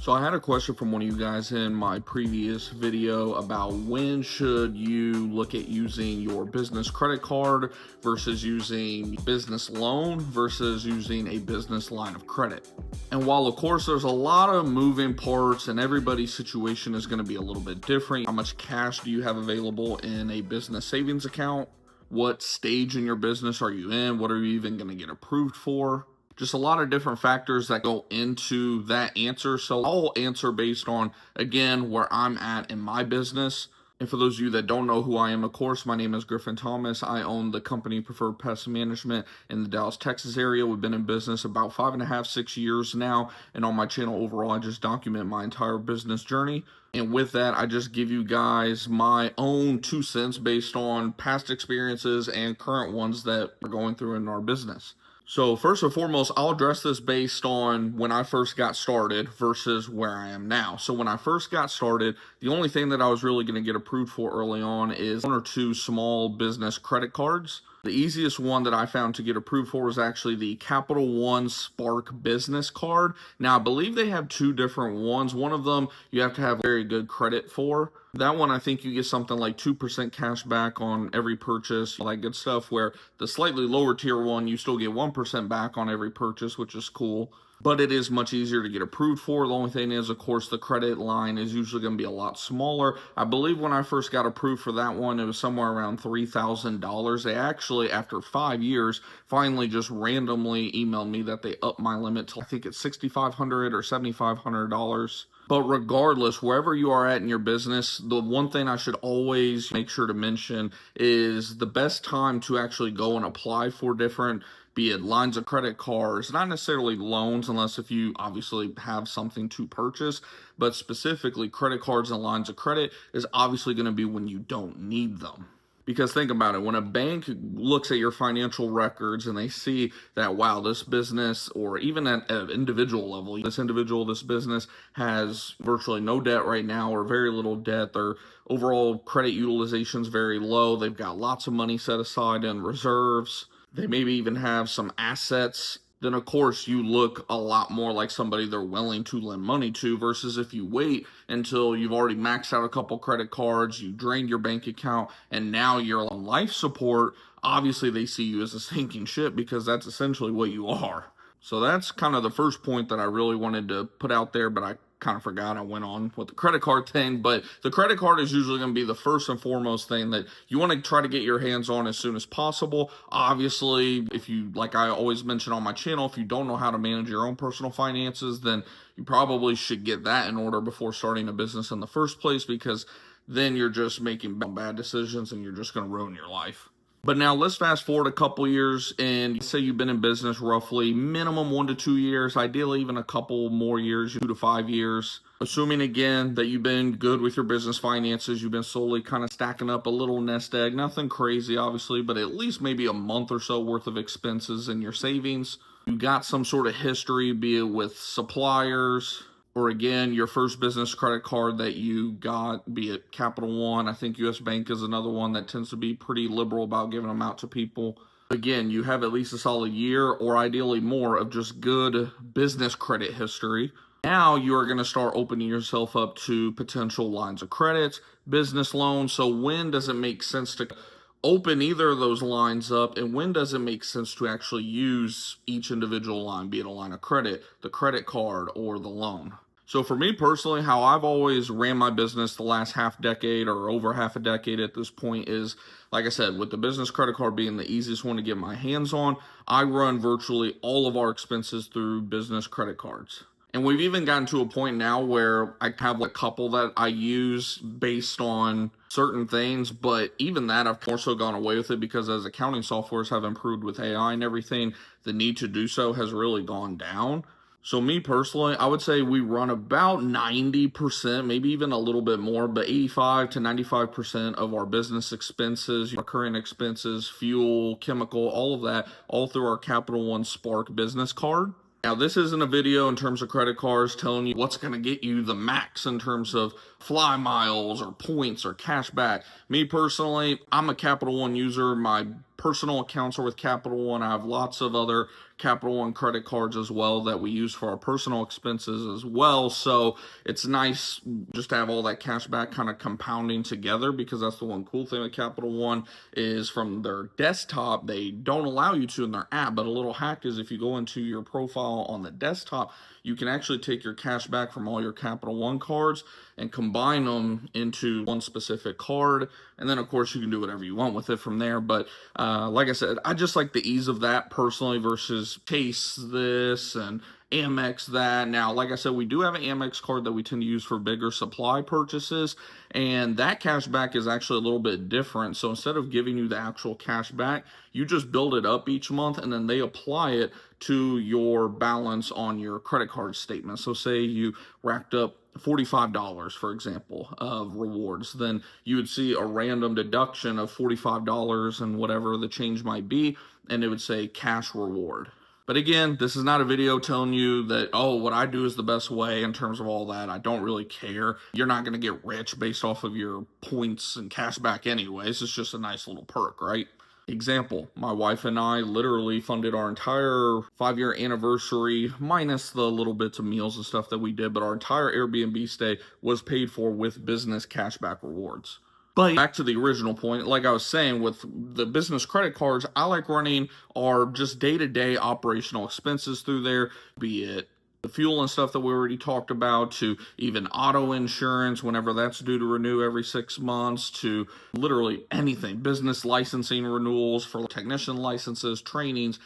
So I had a question from one of you guys in my previous video about when should you look at using your business credit card versus using business loan versus using a business line of credit. And while of course there's a lot of moving parts and everybody's situation is going to be a little bit different, how much cash do you have available in a business savings account? What stage in your business are you in? What are you even going to get approved for? Just a lot of different factors that go into that answer. So I'll answer based on, again, where I'm at in my business. And for those of you that don't know who I am, of course, my name is Griffin Thomas. I own the company Preferred Pest Management in the Dallas, Texas area. We've been in business about 5.5, 6 years now. And on my channel overall, I just document my entire business journey. And with that, I just give you guys my own 2 cents based on past experiences and current ones that we're going through in our business. So first and foremost, I'll address this based on when I first got started versus where I am now. So when I first got started, the only thing that I was really going to get approved for early on is 1 or 2 small business credit cards. The easiest one that I found to get approved for was actually the Capital One Spark Business Card. Now, I believe they have 2 different ones. One of them you have to have very good credit for. That one, I think you get something like 2% cash back on every purchase, all that good stuff, where the slightly lower tier one, you still get 1% back on every purchase, which is cool. But it is much easier to get approved for. The only thing is, of course, the credit line is usually going to be a lot smaller. I believe when I first got approved for that one, it was somewhere around $3,000. They actually, after 5 years, finally just randomly emailed me that they upped my limit to, I think it's $6,500 or $7,500. But regardless, wherever you are at in your business, the one thing I should always make sure to mention is the best time to actually go and apply for different, be it lines of credit cards, not necessarily loans, unless if you obviously have something to purchase, but specifically credit cards and lines of credit is obviously going to be when you don't need them. Because think about it, when a bank looks at your financial records and they see that, wow, this business, or even at an individual level, this business has virtually no debt right now or very little debt. Their overall credit utilization is very low. They've got lots of money set aside in reserves. They maybe even have some assets. Then of course you look a lot more like somebody they're willing to lend money to, versus if you wait until you've already maxed out a couple credit cards, you drained your bank account, and now you're on life support. Obviously they see you as a sinking ship, because that's essentially what you are. So that's kind of the first point that I really wanted to put out there, but I kind of forgot. I went on with the credit card thing, but the credit card is usually going to be the first and foremost thing that you want to try to get your hands on as soon as possible. Obviously, if you, like I always mention on my channel, if you don't know how to manage your own personal finances, then you probably should get that in order before starting a business in the first place, because then you're just making bad decisions and you're just going to ruin your life. But now let's fast forward a couple years, and say you've been in business roughly minimum 1 to 2 years, ideally even a couple more years, 2 to 5 years. Assuming again that you've been good with your business finances, you've been slowly kind of stacking up a little nest egg, nothing crazy obviously, but at least maybe a month or so worth of expenses in your savings. You got some sort of history, be it with suppliers, or again, your first business credit card that you got, be it Capital One. I think US Bank is another one that tends to be pretty liberal about giving them out to people. Again, you have at least a solid year, or ideally more, of just good business credit history. Now you are going to start opening yourself up to potential lines of credit, business loans. So when does it make sense to open either of those lines up, and when does it make sense to actually use each individual line, be it a line of credit, the credit card, or the loan? So for me personally, how I've always ran my business the last half decade or over half a decade at this point is, like I said, with the business credit card being the easiest one to get my hands on, I run virtually all of our expenses through business credit cards. And we've even gotten to a point now where I have a couple that I use based on certain things, but even that I've more so gone away with it, because as accounting softwares have improved with AI and everything, the need to do so has really gone down. So me personally, I would say we run about 90%, maybe even a little bit more, but 85 to 95% of our business expenses, recurring expenses, fuel, chemical, all of that, all through our Capital One Spark business card. Now, this isn't a video in terms of credit cards telling you what's going to get you the max in terms of fly miles or points or cash back. Me personally, I'm a Capital One user. My personal accounts are with Capital One. I have lots of other Capital One credit cards as well that we use for our personal expenses as well. So it's nice just to have all that cash back kind of compounding together, because that's the one cool thing with Capital One is from their desktop, they don't allow you to in their app. But a little hack is if you go into your profile on the desktop, you can actually take your cash back from all your Capital One cards and combine them into one specific card. And then, of course, you can do whatever you want with it from there. But like I said, I just like the ease of that personally versus Chase this and Amex that. Now, like I said, we do have an Amex card that we tend to use for bigger supply purchases, and that cash back is actually a little bit different. So instead of giving you the actual cash back, you just build it up each month, and then they apply it to your balance on your credit card statement. So say you racked up $45, for example, of rewards, then you would see a random deduction of $45 and whatever the change might be, and it would say cash reward. But again, this is not a video telling you that, oh, what I do is the best way in terms of all that. I don't really care. You're not going to get rich based off of your points and cash back anyways. It's just a nice little perk, right? Example, my wife and I literally funded our entire 5-year anniversary, minus the little bits of meals and stuff that we did, but our entire Airbnb stay was paid for with business cashback rewards. But back to the original point, like I was saying, with the business credit cards, I like running our just day-to-day operational expenses through there, be it the fuel and stuff that we already talked about, to even auto insurance whenever that's due to renew every 6 months, to literally anything, business licensing renewals for technician licenses, trainings,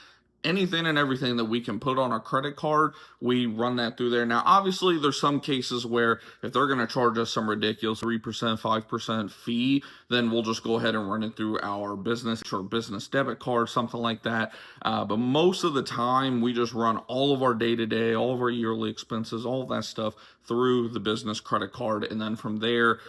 anything and everything that we can put on our credit card, we run that through there. Now, obviously, there's some cases where if they're going to charge us some ridiculous 3%, 5% fee, then we'll just go ahead and run it through our business or business debit card, something like that. But most of the time, we just run all of our day-to-day, all of our yearly expenses, all of that stuff through the business credit card. And then from there,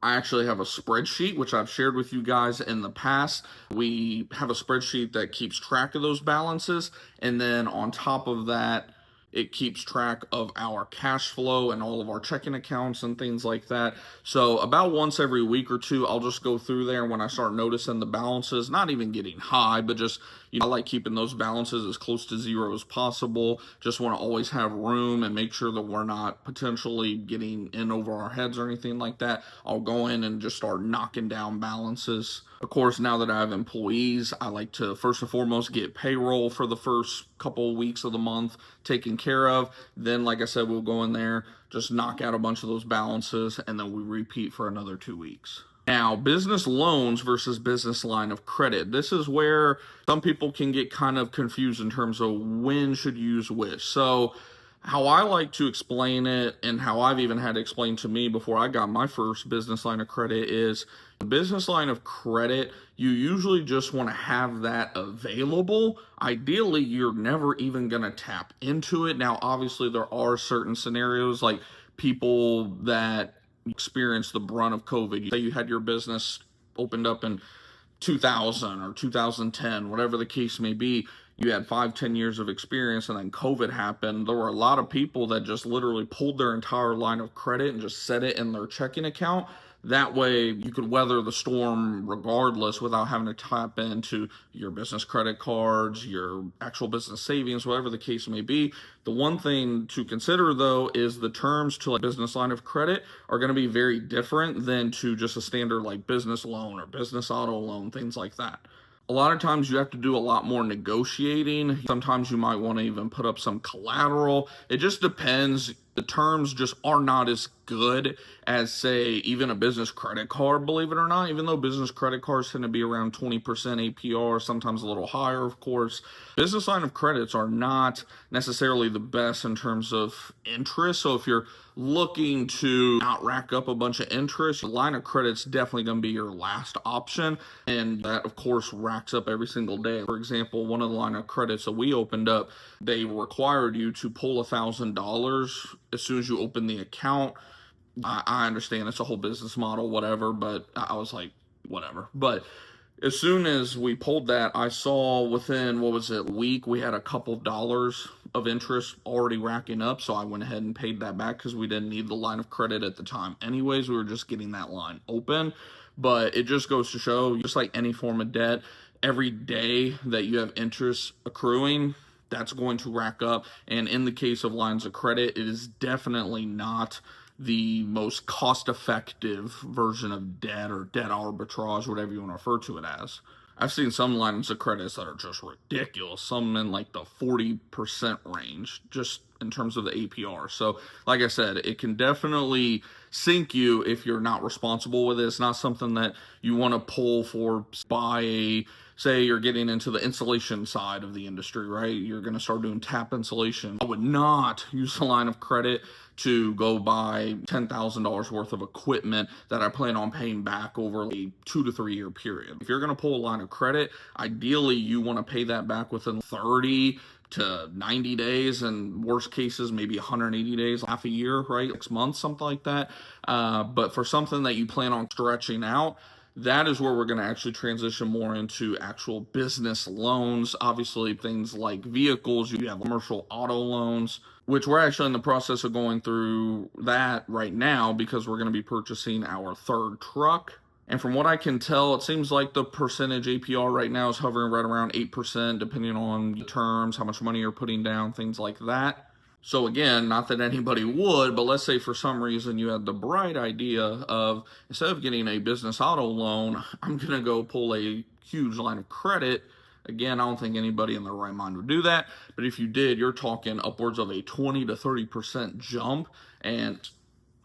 I actually have a spreadsheet, which I've shared with you guys in the past. We have a spreadsheet that keeps track of those balances. And then on top of that, it keeps track of our cash flow and all of our checking accounts and things like that. So about once every week or two, I'll just go through there. And when I start noticing the balances, not even getting high, but just, I like keeping those balances as close to zero as possible. Just want to always have room and make sure that we're not potentially getting in over our heads or anything like that. I'll go in and just start knocking down balances. Of course, now that I have employees, I like to first and foremost get payroll for the first couple of weeks of the month taken care of. Then, like I said, we'll go in there, just knock out a bunch of those balances, and then we repeat for another 2 weeks. Now, business loans versus business line of credit. This is where some people can get kind of confused in terms of when should you use which. So how I like to explain it, and how I've even had it explained to me before I got my first business line of credit, is the business line of credit, you usually just want to have that available. Ideally, you're never even going to tap into it. Now, obviously, there are certain scenarios like people that experience the brunt of COVID. Say you had your business opened up in 2000 or 2010, whatever the case may be. You had 5-10 years of experience, and then COVID happened. There were a lot of people that just literally pulled their entire line of credit and just set it in their checking account. That way you could weather the storm regardless without having to tap into your business credit cards, your actual business savings, whatever the case may be. The one thing to consider, though, is the terms to like business line of credit are going to be very different than to just a standard like business loan or business auto loan, things like that. A lot of times you have to do a lot more negotiating. Sometimes you might want to even put up some collateral. It just depends. The terms just are not as good as, say, even a business credit card, believe it or not. Even though business credit cards tend to be around 20% APR, sometimes a little higher, of course. Business line of credits are not necessarily the best in terms of interest. So if you're looking to not rack up a bunch of interest, line of credit's definitely going to be your last option. And that, of course, racks up every single day. For example, one of the line of credits that we opened up, they required you to pull $1,000 as soon as you open the account. I understand it's a whole business model, whatever, but I was like, whatever. But as soon as we pulled that, I saw within, a week, we had a couple of dollars of interest already racking up. So I went ahead and paid that back because we didn't need the line of credit at the time. Anyways, we were just getting that line open. But it just goes to show, just like any form of debt, every day that you have interest accruing, that's going to rack up. And in the case of lines of credit, it is definitely not the most cost-effective version of debt or debt arbitrage, whatever you want to refer to it as. I've seen some lines of credits that are just ridiculous, some in like the 40% range, just in terms of the APR. So, like I said, it can definitely sink you if you're not responsible with it. It's not something that you want to pull for by say you're getting into the insulation side of the industry, right? You're going to start doing tap insulation. I would not use a line of credit to go buy $10,000 worth of equipment that I plan on paying back over a 2 to 3 year period. If you're going to pull a line of credit, ideally you want to pay that back within 30 to 90 days, and worst cases maybe 180 days, half a year, right? 6 months, something like that. But for something that you plan on stretching out, that is where we're going to actually transition more into actual business loans. Obviously, things like vehicles, you have commercial auto loans, which we're actually in the process of going through that right now because we're going to be purchasing our third truck. And from what I can tell, it seems like the percentage APR right now is hovering right around 8%, depending on the terms, how much money you're putting down, things like that. So again, not that anybody would, but let's say for some reason you had the bright idea of, instead of getting a business auto loan, I'm going to go pull a huge line of credit. Again, I don't think anybody in their right mind would do that. But if you did, you're talking upwards of a 20 to 30% jump, and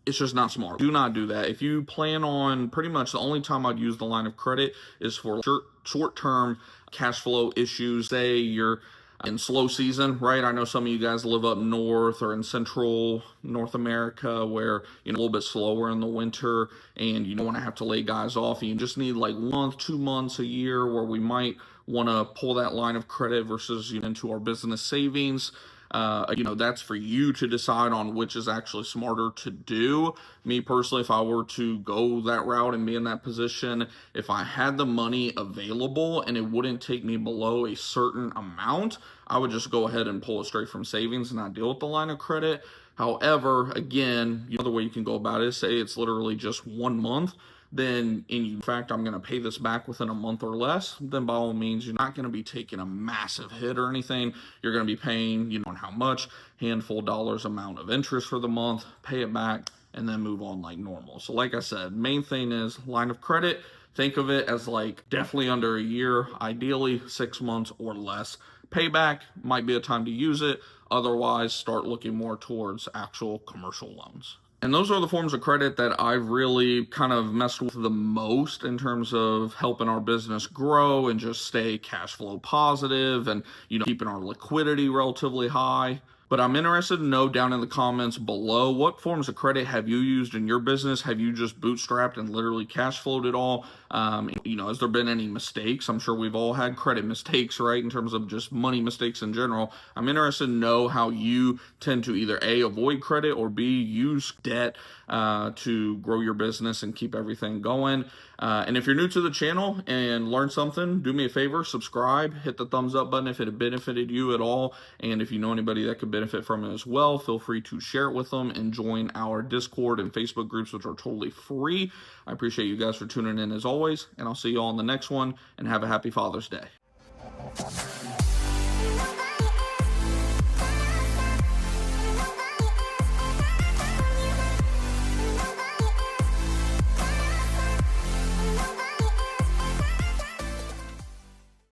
it's just not smart. Do not do that. If you plan on, pretty much the only time I'd use the line of credit is for short-term cash flow issues. Say you're in slow season, right? I know some of you guys live up north or in central North America where a little bit slower in the winter and you don't want to have to lay guys off, and you just need like 1 month, 2 months, a year where we might want to pull that line of credit versus into our business savings. That's for you to decide on which is actually smarter to do. Me personally, if I were to go that route and be in that position, if I had the money available and it wouldn't take me below a certain amount, I would just go ahead and pull it straight from savings and not deal with the line of credit. However, again, the way you can go about it is say it's literally just 1 month. Then in fact I'm going to pay this back within a month or less, then by all means you're not going to be taking a massive hit or anything. You're going to be paying on how much, handful of dollars amount of interest for the month, pay it back, and then move on like normal. So like I said, main thing is line of credit. Think of it as like definitely under a year, ideally 6 months or less. Payback might be a time to use it. Otherwise, start looking more towards actual commercial loans. And those are the forms of credit that I've really kind of messed with the most in terms of helping our business grow and just stay cash flow positive and, keeping our liquidity relatively high. But I'm interested to know down in the comments below, what forms of credit have you used in your business? Have you just bootstrapped and literally cash flowed it all? Has there been any mistakes? I'm sure we've all had credit mistakes, right? In terms of just money mistakes in general. I'm interested to know how you tend to either A, avoid credit, or B, use debt to grow your business and keep everything going. And if you're new to the channel and learned something, do me a favor, subscribe, hit the thumbs up button if it benefited you at all. And if you know anybody that could benefit from it as well, feel free to share it with them and join our Discord and Facebook groups, which are totally free. I appreciate you guys for tuning in as always, and I'll see you all in the next one, and have a happy Father's Day.